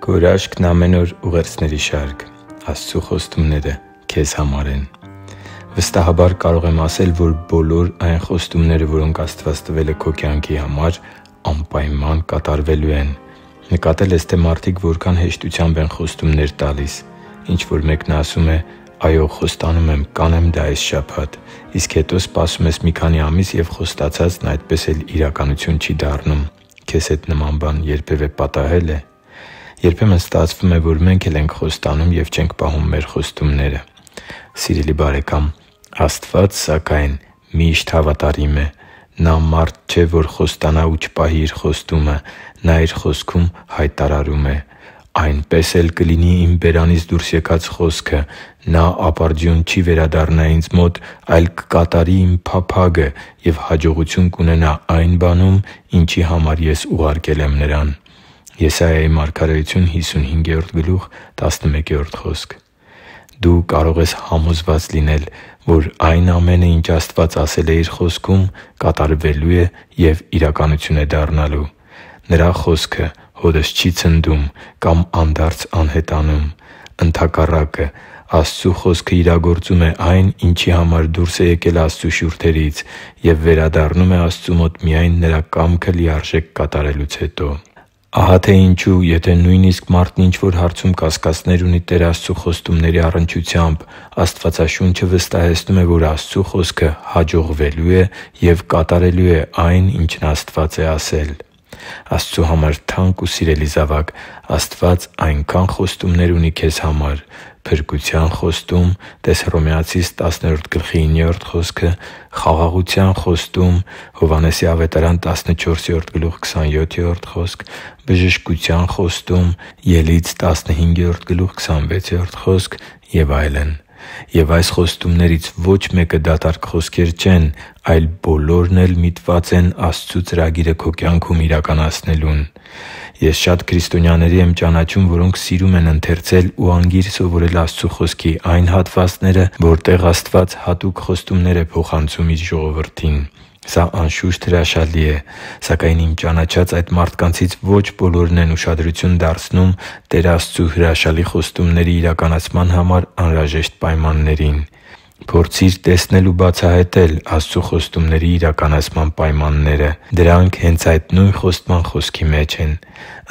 Քո հրաշքն ամեն օր ուղերձների շարք։ Աստծու խոստումները քեզ համար են։ Վստահաբար կարող եմ ասել, որ բոլոր այն խոստումները, որոնք Աստված տվել է քո կյանքի համար, անպայման կատարվելու են։ Նկատել ես, թե մարդիկ որքան հեշտությամբ են խոստումներ տալիս։ Ինչ-որ մեկն ասում է՝ «Այո, խոստանում եմ, կանեմ դա այս շաբաթ», իսկ հետո սպասում ես մի քանի ամիս և խոստացածն այդպես էլ իրականություն չի դառնում։ Քեզ հետ նման բան երբևէ պատահե՞լ է։ Երբեմն ստացվում է, որ մենք էլ ենք խոստանում և չենք պահում մեր խոստումները։ Սիրելի՛ բարեկամ, Աստված, սակայն, միշտ հավատարիմ է։ Նա մարդ չէ, որ խոստանա ու չպահի իր խոստումը։ Նա Իր խոսքում հայտարարում է. «Այնպես էլ կլինի իմ բերանից դուրս եկած խոսքը. նա ապարդյուն չի վերադառնա ինձ մոտ, այլ կկատարի իմ փափագը և հաջողություն կունենա այն բանում, ինչի համար ես ուղարկել եմ նրան» Եսայիայի մարգարեություն 55:11 խոսք։ Դու կարող ես համոզված լինել, որ այն ամենը, ինչ Աստված ասել է Իր Խոսքում, կատարվելու է և իրականություն է դառնալու։ Նրա Խոսքը հօդս չի ցնդում կամ անդարձ անհետանում։ Ընդհակառակը, Աստծու Խոսքը իրագործում է այն, ինչի համար դուրս է եկել Աստծու շուրթերից, և վերադառնում է Աստծու մոտ միայն Նրա կամքը լիարժեք կատարելուց հետո։ Ահա թե ինչու, եթե նույնիսկ մարդն ինչ-որ հարցում կասկածներ ունի Տեր Աստծու խոստումների առնչությամբ, Աստվածաշունչը վստահեցնում է, որ Աստծու Խոսքը հաջողվելու է և կատարելու է այն, ինչն Աստված է ասել։ Աստծու համար թանկ ու սիրելի՛ զավակ, Աստված այնքա՜ն խոստումներ ունի քեզ համար՝ փրկության խոստում (տե՛ս Հռոմեացիս 10:9 խոսքը), խաղաղության խոստում (Հովհաննես 14:27 խոսք), բժշկության խոստում (Ելից 15:26 խոսք) և այլն։ Եվ այս խոստումներից ոչ մեկը դատարկ խոսքեր չեն, այլ բոլորն էլ միտված են Աստծու ծրագիրը քո կյանքում իրականացնելուն։ Ես շատ քրիստոնյաների եմ ճանաչում, որոնք սիրում են ընթերցել ու անգիր սովորել Աստծու Խոսքի այն հատվածները, որտեղ Աստված հատուկ խոստումներ է փոխանցում Իր ժողովրդին։ Սա անշուշտ հրաշալի է։ Սակայն իմ ճանաչած այդ մարդկանցից ոչ բոլորն են ուշադրություն դարձնում Տեր Աստծու հրաշալի խոստումների իրականացման համար անհրաժեշտ պայմաններին։ Փորձի՛ր տեսնել ու բացահայտել Աստծու խոստումների իրականացման պայմանները։ Դրանք հենց այդ նույն խոստման խոսքի մեջ են։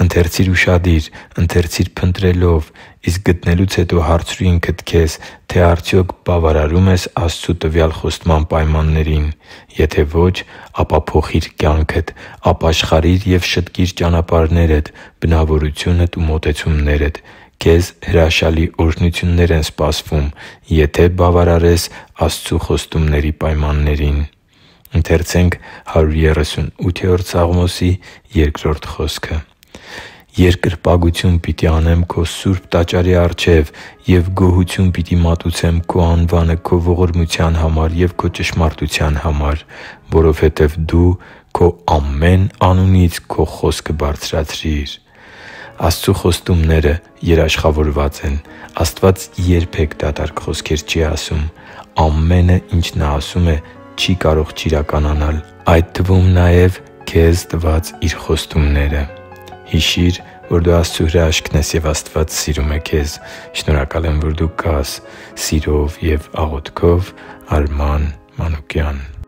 Ընթերցի՛ր ուշադիր, ընթերցի՛ր փնտրելով, իսկ գտնելուց հետո հարցրու ինքդ քեզ, թե արդյոք բավարարո՞ւմ ես Աստծու տվյալ խոստման պայմաններին։ Եթե ոչ, ապա փոխի՛ր կյանքդ, ապաշխարի՛ր և շտկի՛ր ճանապարհներդ, բնավորությունդ ու մոտեցումներդ։ Քեզ հրաշալի օրհնություններ են սպասվում, եթե բավարարես Աստծու խոստումների պայմաններին։ «Երկրպագություն պիտի անեմ Քո սուրբ տաճարի առջև և գոհություն պիտի մատուցեմ Քո անվանը Քո ողորմության համար և Քո ճշմարտության համար, որովհետև Դու Քո ամեն անունից Քո խոսքը բարձրացրիր» Աստծու խոստումները երաշխավորված են։ Աստված երբե՛ք դատարկ խոսքեր չի ասում։ Ամենը, ինչ Նա ասում է, չի կարող չիրականանալ, այդ թվում նաև քեզ տված Իր խոստումները։ Հիշի՛ր, որ դու Աստծո հրաշքն ես, և Աստված սիրում է քեզ։ Շնորհակալ եմ, որ դու կա՛ս։ Սիրով և աղոթքով, Արման Մանուկյան։